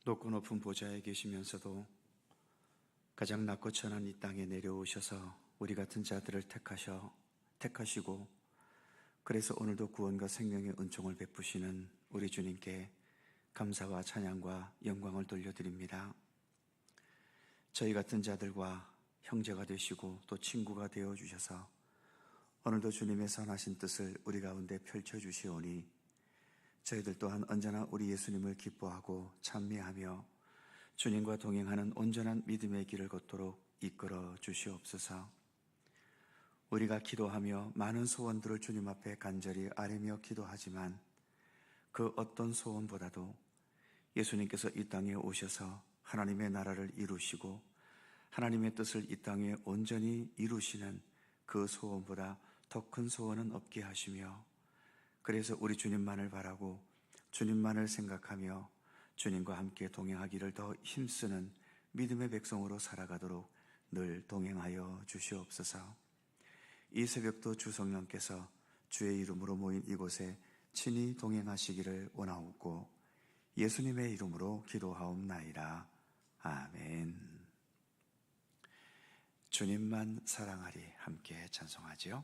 높고 높은 보좌에 계시면서도 가장 낮고 천한 이 땅에 내려오셔서 우리 같은 자들을 택하시고 그래서 오늘도 구원과 생명의 은총을 베푸시는 우리 주님께 감사와 찬양과 영광을 돌려드립니다. 저희 같은 자들과 형제가 되시고 또 친구가 되어주셔서 오늘도 주님의 선하신 뜻을 우리 가운데 펼쳐주시오니 저희들 또한 언제나 우리 예수님을 기뻐하고 찬미하며 주님과 동행하는 온전한 믿음의 길을 걷도록 이끌어 주시옵소서. 우리가 기도하며 많은 소원들을 주님 앞에 간절히 아뢰며 기도하지만 그 어떤 소원보다도 예수님께서 이 땅에 오셔서 하나님의 나라를 이루시고 하나님의 뜻을 이 땅에 온전히 이루시는 그 소원보다 더 큰 소원은 없게 하시며, 그래서 우리 주님만을 바라고 주님만을 생각하며 주님과 함께 동행하기를 더 힘쓰는 믿음의 백성으로 살아가도록 늘 동행하여 주시옵소서. 이 새벽도 주 성령께서 주의 이름으로 모인 이곳에 친히 동행하시기를 원하옵고 예수님의 이름으로 기도하옵나이다. 아멘. 주님만 사랑하리 함께 찬송하지요.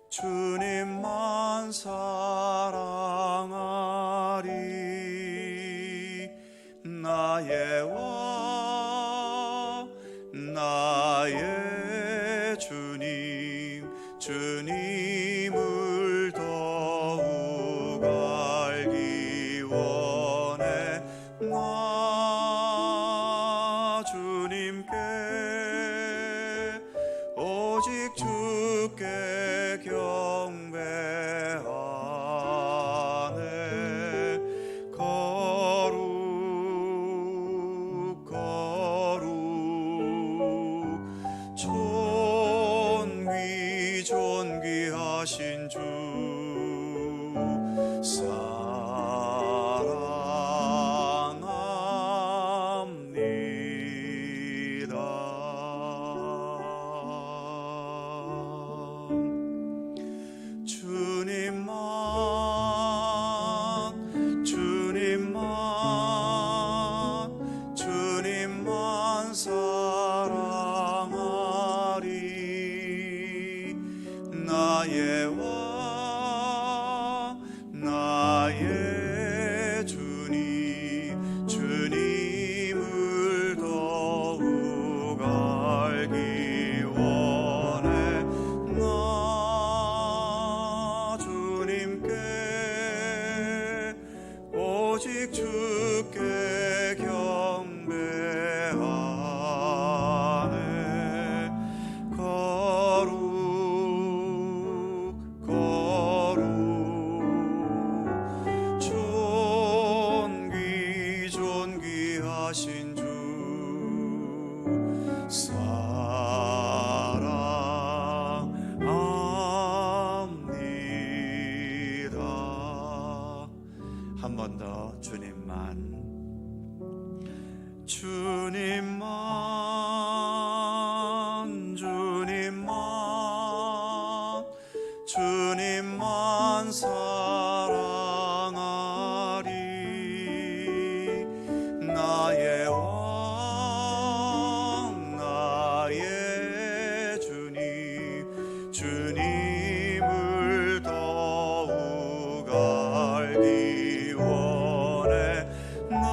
주님만 사랑하리. 나의 왕 나의 주님을 더욱 알기 원해. 나 주님께 오직 주께 경배하네. 거룩 존귀하신 주 주님만 사랑하리. 나의 왕 나의 주님을 더욱 알기 원해. 나 주님께 오직 주께 경배하네. 거룩 존귀하신 주 사랑합니다. 한 번 더 주님만 사랑하리. 나의 왕 나의 주님을 더욱 알기 원해. 나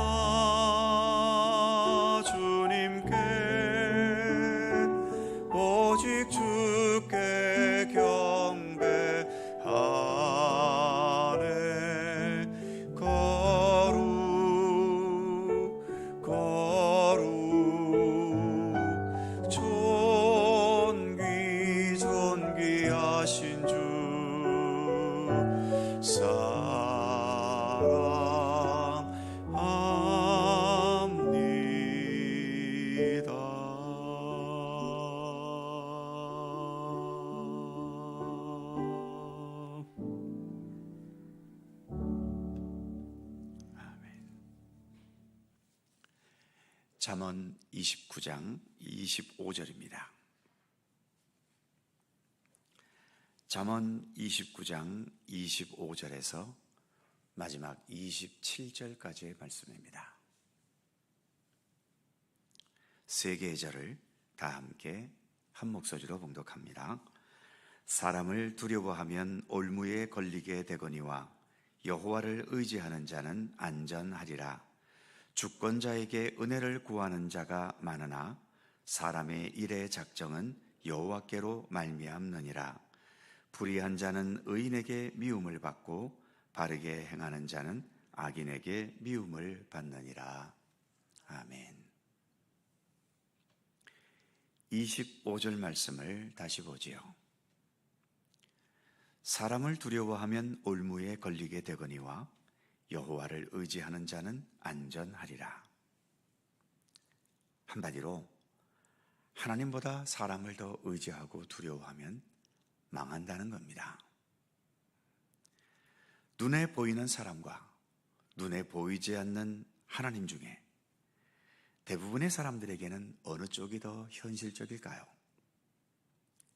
잠언 29장 25절입니다. 잠언 29장 25절에서 마지막 27절까지의 말씀입니다. 세 개의 절을 다 함께 한 목소리로 봉독합니다. 사람을 두려워하면 올무에 걸리게 되거니와 여호와를 의지하는 자는 안전하리라. 주권자에게 은혜를 구하는 자가 많으나 사람의 일의 작정은 여호와께로 말미암느니라. 불의한 자는 의인에게 미움을 받고 바르게 행하는 자는 악인에게 미움을 받느니라. 아멘. 25절 말씀을 다시 보지요. 사람을 두려워하면 올무에 걸리게 되거니와 여호와를 의지하는 자는 안전하리라. 한마디로 하나님보다 사람을 더 의지하고 두려워하면 망한다는 겁니다. 눈에 보이는 사람과 눈에 보이지 않는 하나님 중에 대부분의 사람들에게는 어느 쪽이 더 현실적일까요?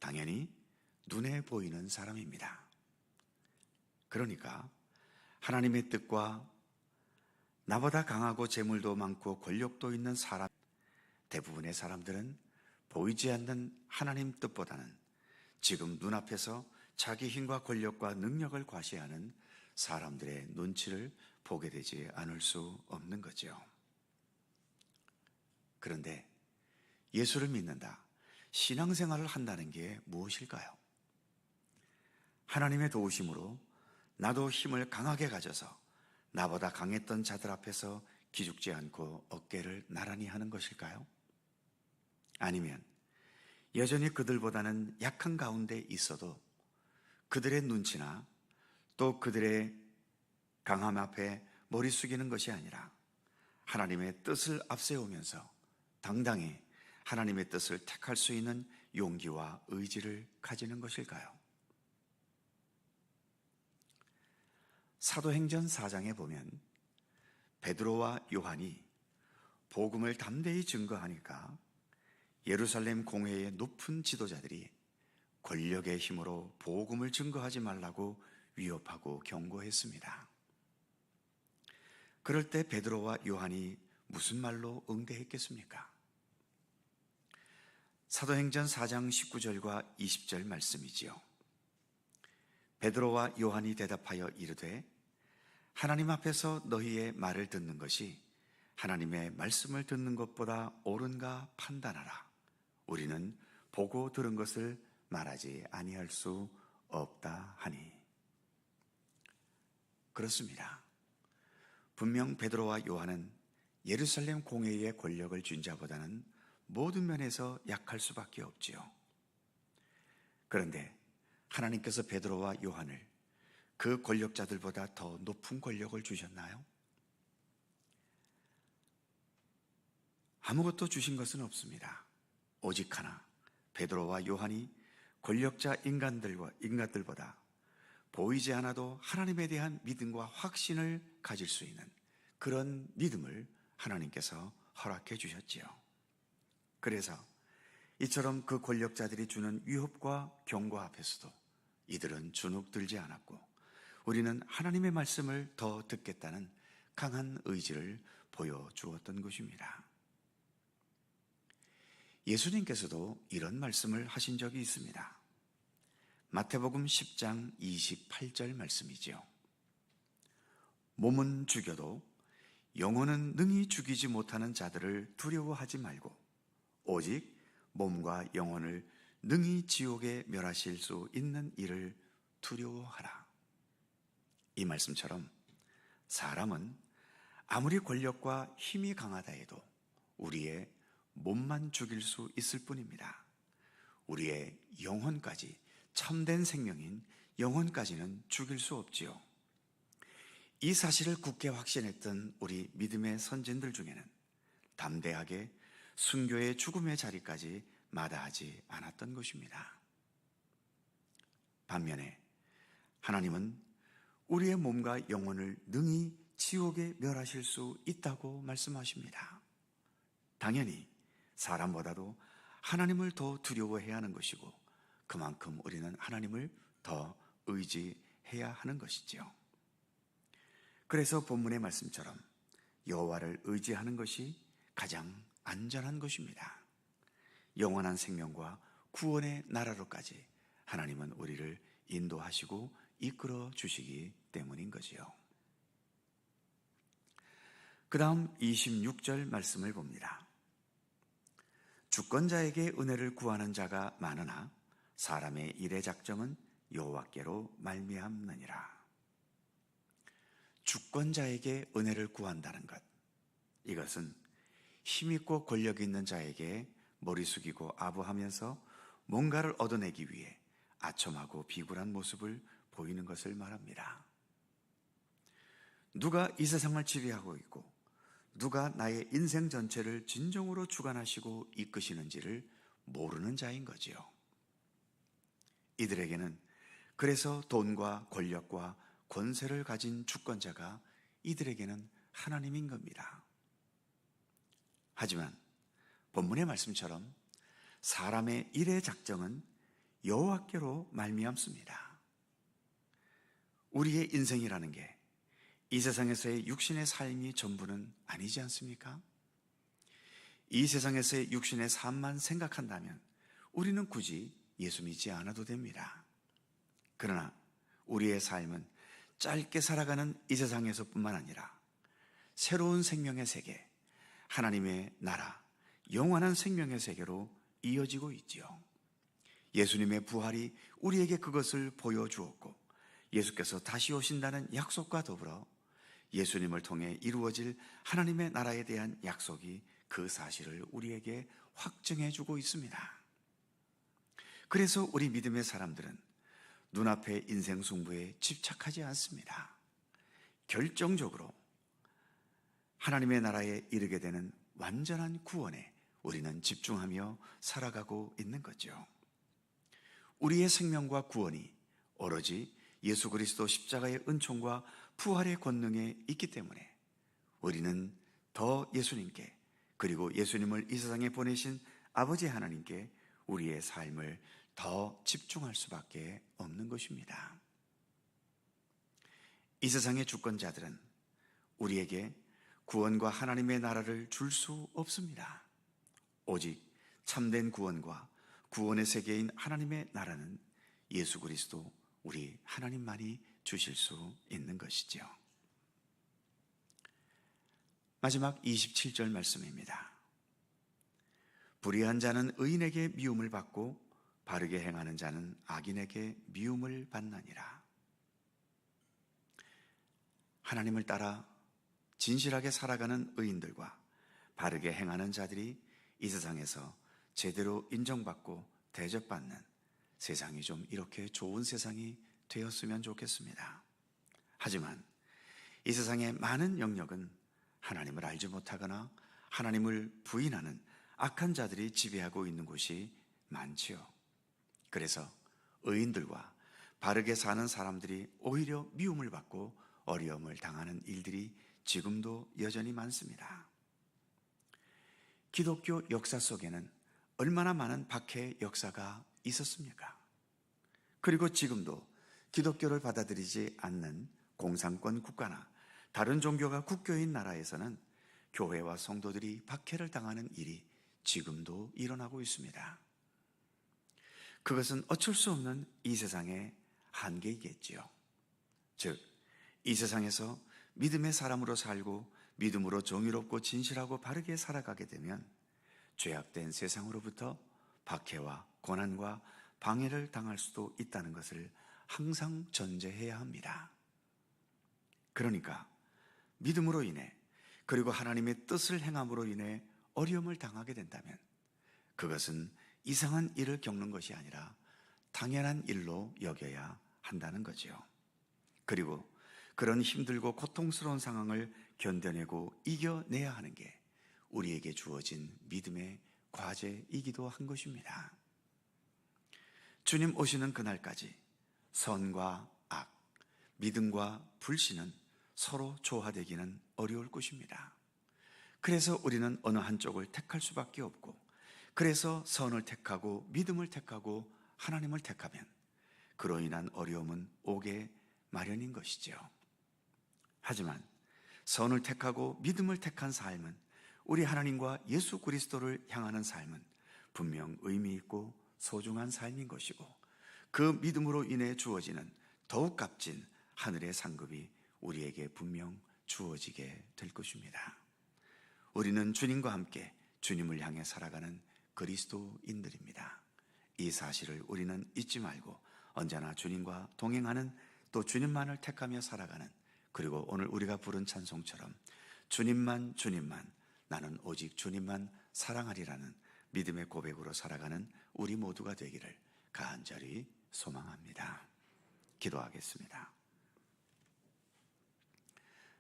당연히 눈에 보이는 사람입니다. 그러니까 하나님의 뜻과 나보다 강하고 재물도 많고 권력도 있는 사람, 대부분의 사람들은 보이지 않는 하나님 뜻보다는 지금 눈앞에서 자기 힘과 권력과 능력을 과시하는 사람들의 눈치를 보게 되지 않을 수 없는 거죠. 그런데 예수를 믿는다, 신앙생활을 한다는 게 무엇일까요? 하나님의 도우심으로 나도 힘을 강하게 가져서 나보다 강했던 자들 앞에서 기죽지 않고 어깨를 나란히 하는 것일까요? 아니면 여전히 그들보다는 약한 가운데 있어도 그들의 눈치나 또 그들의 강함 앞에 머리 숙이는 것이 아니라 하나님의 뜻을 앞세우면서 당당히 하나님의 뜻을 택할 수 있는 용기와 의지를 가지는 것일까요? 사도행전 4장에 보면 베드로와 요한이 복음을 담대히 증거하니까 예루살렘 공회의 높은 지도자들이 권력의 힘으로 복음을 증거하지 말라고 위협하고 경고했습니다. 그럴 때 베드로와 요한이 무슨 말로 응대했겠습니까? 사도행전 4장 19절과 20절 말씀이지요. 베드로와 요한이 대답하여 이르되 하나님 앞에서 너희의 말을 듣는 것이 하나님의 말씀을 듣는 것보다 옳은가 판단하라. 우리는 보고 들은 것을 말하지 아니할 수 없다 하니. 그렇습니다. 분명 베드로와 요한은 예루살렘 공회의 권력을 쥔 자보다는 모든 면에서 약할 수밖에 없지요. 그런데 하나님께서 베드로와 요한을 그 권력자들보다 더 높은 권력을 주셨나요? 아무것도 주신 것은 없습니다. 오직 하나, 베드로와 요한이 권력자 인간들보다 보이지 않아도 하나님에 대한 믿음과 확신을 가질 수 있는 그런 믿음을 하나님께서 허락해 주셨지요. 그래서 이처럼 그 권력자들이 주는 위협과 경고 앞에서도 이들은 주눅들지 않았고 우리는 하나님의 말씀을 더 듣겠다는 강한 의지를 보여주었던 것입니다. 예수님께서도 이런 말씀을 하신 적이 있습니다. 마태복음 10장 28절 말씀이지요. 몸은 죽여도 영혼은 능히 죽이지 못하는 자들을 두려워하지 말고 오직 몸과 영혼을 능히 지옥에 멸하실 수 있는 이를 두려워하라. 이 말씀처럼 사람은 아무리 권력과 힘이 강하다 해도 우리의 몸만 죽일 수 있을 뿐입니다. 우리의 영혼까지, 참된 생명인 영혼까지는 죽일 수 없지요. 이 사실을 굳게 확신했던 우리 믿음의 선진들 중에는 담대하게 순교의 죽음의 자리까지 마다하지 않았던 것입니다. 반면에 하나님은 우리의 몸과 영혼을 능히 지옥에 멸하실 수 있다고 말씀하십니다. 당연히 사람보다도 하나님을 더 두려워해야 하는 것이고, 그만큼 우리는 하나님을 더 의지해야 하는 것이지요. 그래서 본문의 말씀처럼 여호와를 의지하는 것이 가장 안전한 것입니다. 영원한 생명과 구원의 나라로까지 하나님은 우리를 인도하시고 이끌어 주시기 때문인 거지요. 그 다음 26절 말씀을 봅니다. 주권자에게 은혜를 구하는 자가 많으나 사람의 일의 작정은 여호와께로 말미암느니라. 주권자에게 은혜를 구한다는 것, 이것은 힘있고 권력 있는 자에게 머리 숙이고 아부하면서 뭔가를 얻어내기 위해 아첨하고 비굴한 모습을 보이는 것을 말합니다. 누가 이 세상을 지배하고 있고 누가 나의 인생 전체를 진정으로 주관하시고 이끄시는지를 모르는 자인 거지요. 이들에게는 그래서 돈과 권력과 권세를 가진 주권자가 이들에게는 하나님인 겁니다. 하지만 본문의 말씀처럼 사람의 일의 작정은 여호와께로 말미암습니다. 우리의 인생이라는 게 이 세상에서의 육신의 삶이 전부는 아니지 않습니까? 이 세상에서의 육신의 삶만 생각한다면 우리는 굳이 예수 믿지 않아도 됩니다. 그러나 우리의 삶은 짧게 살아가는 이 세상에서뿐만 아니라 새로운 생명의 세계, 하나님의 나라, 영원한 생명의 세계로 이어지고 있지요. 예수님의 부활이 우리에게 그것을 보여주었고, 예수께서 다시 오신다는 약속과 더불어 예수님을 통해 이루어질 하나님의 나라에 대한 약속이 그 사실을 우리에게 확증해 주고 있습니다. 그래서 우리 믿음의 사람들은 눈앞의 인생 승부에 집착하지 않습니다. 결정적으로 하나님의 나라에 이르게 되는 완전한 구원에 우리는 집중하며 살아가고 있는 거죠. 우리의 생명과 구원이 오로지 예수 그리스도 십자가의 은총과 부활의 권능에 있기 때문에 우리는 더 예수님께, 그리고 예수님을 이 세상에 보내신 아버지 하나님께 우리의 삶을 더 집중할 수밖에 없는 것입니다. 이 세상의 주권자들은 우리에게 구원과 하나님의 나라를 줄 수 없습니다. 오직 참된 구원과 구원의 세계인 하나님의 나라는 예수 그리스도 우리 하나님만이 주실 수 있는 것이죠. 마지막 27절 말씀입니다. 불의한 자는 의인에게 미움을 받고 바르게 행하는 자는 악인에게 미움을 받나니라. 하나님을 따라 진실하게 살아가는 의인들과 바르게 행하는 자들이 이 세상에서 제대로 인정받고 대접받는 세상이 좀 이렇게 좋은 세상이 되었으면 좋겠습니다. 하지만 이 세상의 많은 영역은 하나님을 알지 못하거나 하나님을 부인하는 악한 자들이 지배하고 있는 곳이 많지요. 그래서 의인들과 바르게 사는 사람들이 오히려 미움을 받고 어려움을 당하는 일들이 지금도 여전히 많습니다. 기독교 역사 속에는 얼마나 많은 박해의 역사가 있었습니까? 그리고 지금도 기독교를 받아들이지 않는 공산권 국가나 다른 종교가 국교인 나라에서는 교회와 성도들이 박해를 당하는 일이 지금도 일어나고 있습니다. 그것은 어쩔 수 없는 이 세상의 한계이겠지요. 즉, 이 세상에서 믿음의 사람으로 살고 믿음으로 정의롭고 진실하고 바르게 살아가게 되면 죄악된 세상으로부터 박해와 고난과 방해를 당할 수도 있다는 것을 항상 전제해야 합니다. 그러니까 믿음으로 인해, 그리고 하나님의 뜻을 행함으로 인해 어려움을 당하게 된다면 그것은 이상한 일을 겪는 것이 아니라 당연한 일로 여겨야 한다는 거지요. 그리고 그런 힘들고 고통스러운 상황을 견뎌내고 이겨내야 하는 게 우리에게 주어진 믿음의 과제이기도 한 것입니다. 주님 오시는 그날까지 선과 악, 믿음과 불신은 서로 조화되기는 어려울 것입니다. 그래서 우리는 어느 한쪽을 택할 수밖에 없고, 그래서 선을 택하고 믿음을 택하고 하나님을 택하면 그로 인한 어려움은 오게 마련인 것이죠. 하지만 선을 택하고 믿음을 택한 삶은, 우리 하나님과 예수 그리스도를 향하는 삶은 분명 의미 있고 소중한 삶인 것이고, 그 믿음으로 인해 주어지는 더욱 값진 하늘의 상급이 우리에게 분명 주어지게 될 것입니다. 우리는 주님과 함께 주님을 향해 살아가는 그리스도인들입니다. 이 사실을 우리는 잊지 말고 언제나 주님과 동행하는, 또 주님만을 택하며 살아가는, 그리고 오늘 우리가 부른 찬송처럼 주님만 주님만, 나는 오직 주님만 사랑하리라는 믿음의 고백으로 살아가는 우리 모두가 되기를 간절히 소망합니다. 기도하겠습니다.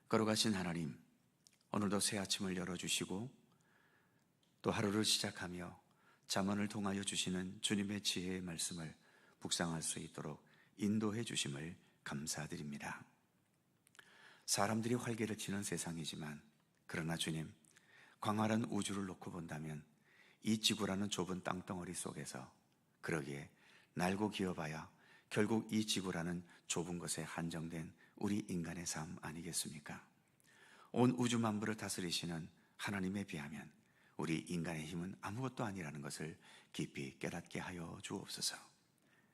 거룩하신 하나님, 오늘도 새 아침을 열어주시고 또 하루를 시작하며 잠언을 통하여 주시는 주님의 지혜의 말씀을 묵상할 수 있도록 인도해 주심을 감사드립니다. 사람들이 활개를 치는 세상이지만, 그러나 주님, 광활한 우주를 놓고 본다면 이 지구라는 좁은 땅덩어리 속에서, 그러기에 날고 기어봐야 결국 이 지구라는 좁은 것에 한정된 우리 인간의 삶 아니겠습니까? 온 우주 만물을 다스리시는 하나님에 비하면 우리 인간의 힘은 아무것도 아니라는 것을 깊이 깨닫게 하여 주옵소서.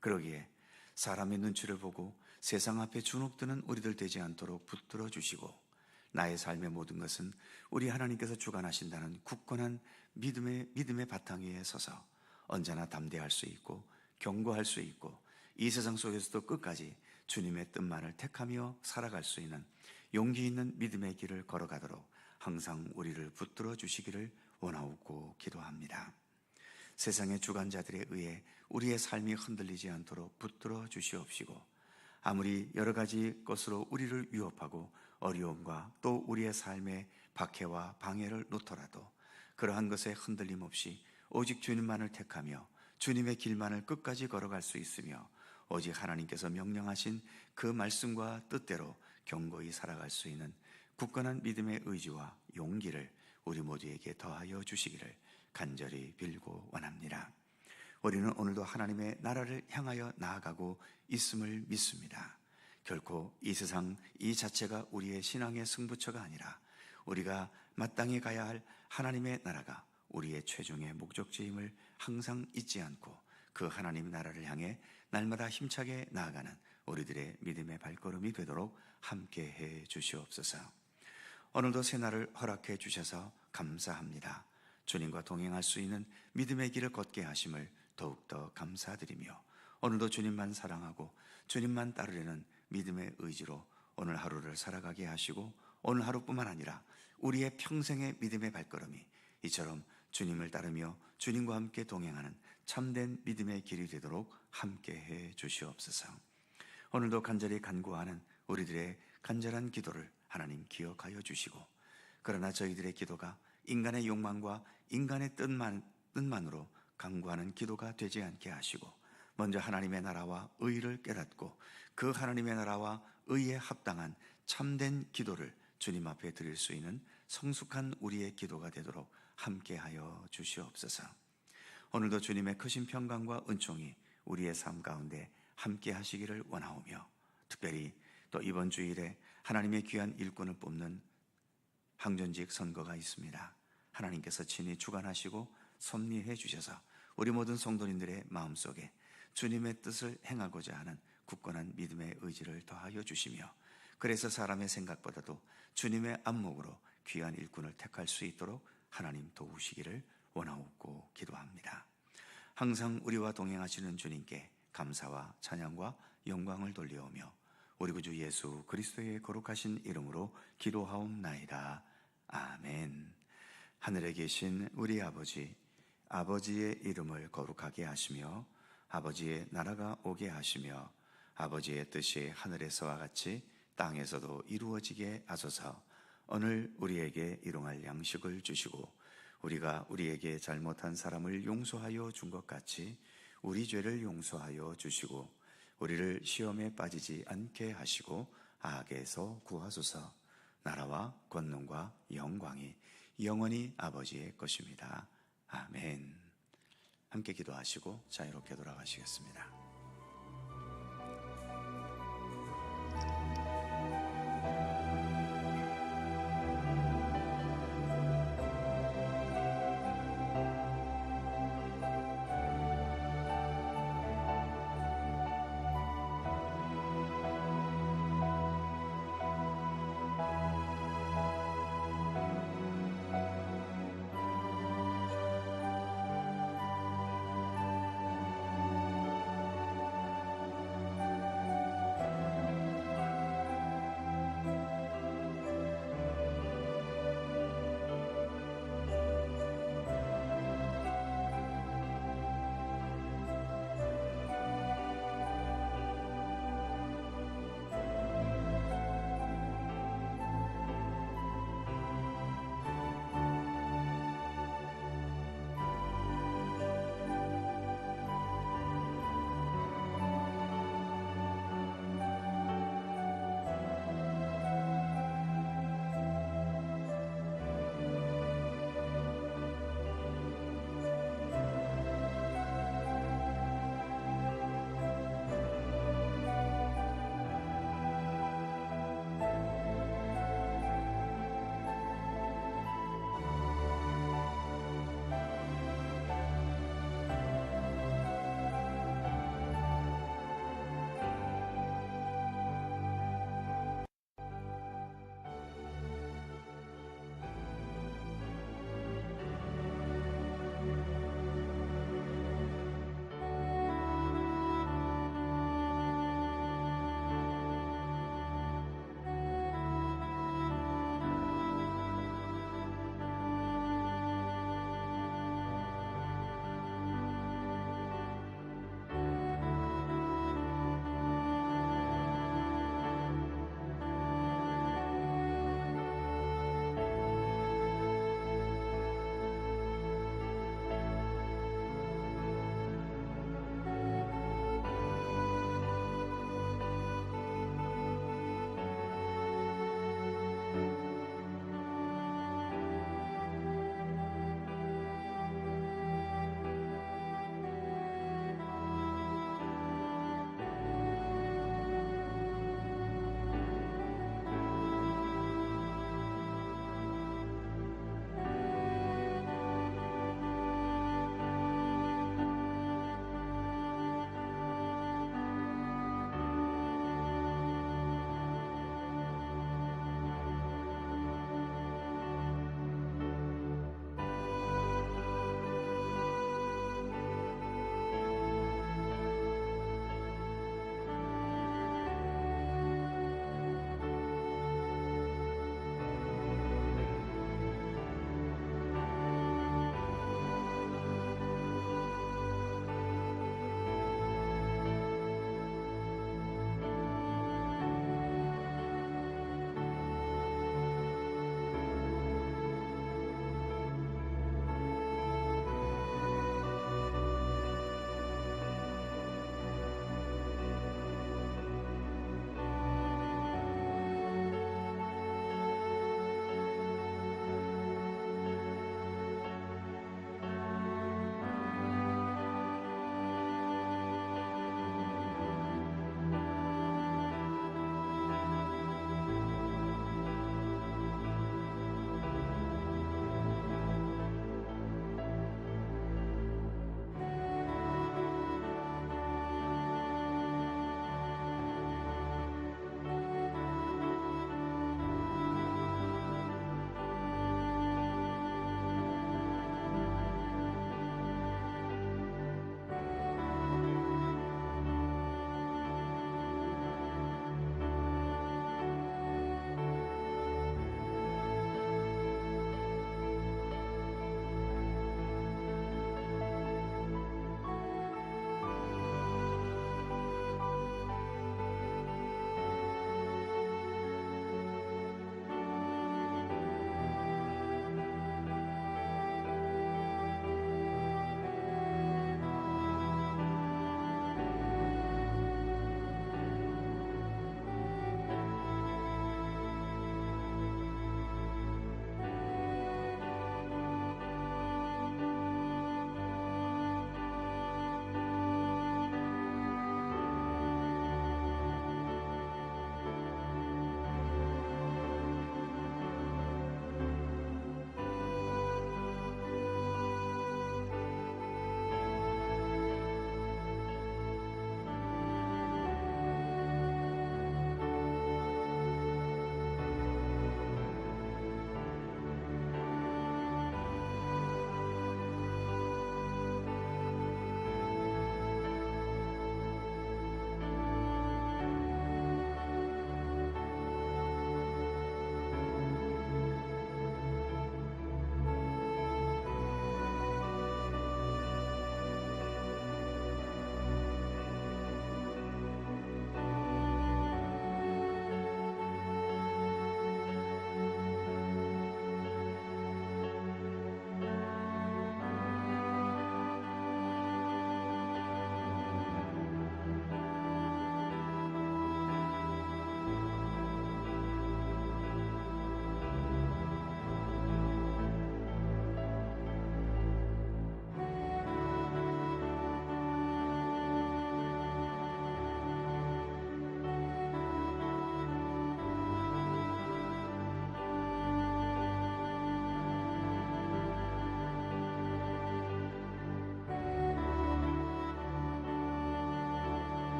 그러기에 사람의 눈치를 보고 세상 앞에 주눅드는 우리들 되지 않도록 붙들어 주시고, 나의 삶의 모든 것은 우리 하나님께서 주관하신다는 굳건한 믿음의 바탕 위에 서서 언제나 담대할 수 있고 견고할 수 있고, 이 세상 속에서도 끝까지 주님의 뜻만을 택하며 살아갈 수 있는 용기 있는 믿음의 길을 걸어가도록 항상 우리를 붙들어 주시기를 원하옵고 기도합니다. 세상의 주관자들에 의해 우리의 삶이 흔들리지 않도록 붙들어 주시옵시고, 아무리 여러 가지 것으로 우리를 위협하고 어려움과 또 우리의 삶의 박해와 방해를 놓더라도 그러한 것에 흔들림 없이 오직 주님만을 택하며 주님의 길만을 끝까지 걸어갈 수 있으며, 오직 하나님께서 명령하신 그 말씀과 뜻대로 견고히 살아갈 수 있는 굳건한 믿음의 의지와 용기를 우리 모두에게 더하여 주시기를 간절히 빌고 원합니다. 우리는 오늘도 하나님의 나라를 향하여 나아가고 있음을 믿습니다. 결코 이 세상 이 자체가 우리의 신앙의 승부처가 아니라 우리가 마땅히 가야 할 하나님의 나라가 우리의 최종의 목적지임을 항상 잊지 않고 그 하나님 나라를 향해 날마다 힘차게 나아가는 우리들의 믿음의 발걸음이 되도록 함께해 주시옵소서. 오늘도 새날을 허락해 주셔서 감사합니다. 주님과 동행할 수 있는 믿음의 길을 걷게 하심을 더욱더 감사드리며, 오늘도 주님만 사랑하고 주님만 따르려는 믿음의 의지로 오늘 하루를 살아가게 하시고, 오늘 하루뿐만 아니라 우리의 평생의 믿음의 발걸음이 이처럼 주님을 따르며 주님과 함께 동행하는 참된 믿음의 길이 되도록 함께해 주시옵소서. 오늘도 간절히 간구하는 우리들의 간절한 기도를 하나님 기억하여 주시고, 그러나 저희들의 기도가 인간의 욕망과 인간의 뜻만으로 간구하는 기도가 되지 않게 하시고, 먼저 하나님의 나라와 의를 깨닫고 그 하나님의 나라와 의에 합당한 참된 기도를 주님 앞에 드릴 수 있는 성숙한 우리의 기도가 되도록 함께하여 주시옵소서. 오늘도 주님의 크신 평강과 은총이 우리의 삶 가운데 함께 하시기를 원하오며, 특별히 또 이번 주일에 하나님의 귀한 일꾼을 뽑는 항전직 선거가 있습니다. 하나님께서 친히 주관하시고 섭리해 주셔서 우리 모든 성도님들의 마음속에 주님의 뜻을 행하고자 하는 굳건한 믿음의 의지를 더하여 주시며, 그래서 사람의 생각보다도 주님의 안목으로 귀한 일꾼을 택할 수 있도록 하나님 도우시기를 원하옵고 기도합니다. 항상 우리와 동행하시는 주님께 감사와 찬양과 영광을 돌려오며 우리 구주 예수 그리스도의 거룩하신 이름으로 기도하옵나이다. 아멘. 하늘에 계신 우리 아버지, 아버지의 이름을 거룩하게 하시며 아버지의 나라가 오게 하시며 아버지의 뜻이 하늘에서와 같이 땅에서도 이루어지게 하소서. 오늘 우리에게 일용할 양식을 주시고 우리가 우리에게 잘못한 사람을 용서하여 준 것 같이 우리 죄를 용서하여 주시고 우리를 시험에 빠지지 않게 하시고 악에서 구하소서. 나라와 권능과 영광이 영원히 아버지의 것입니다. 아멘. 함께 기도하시고 자유롭게 돌아가시겠습니다.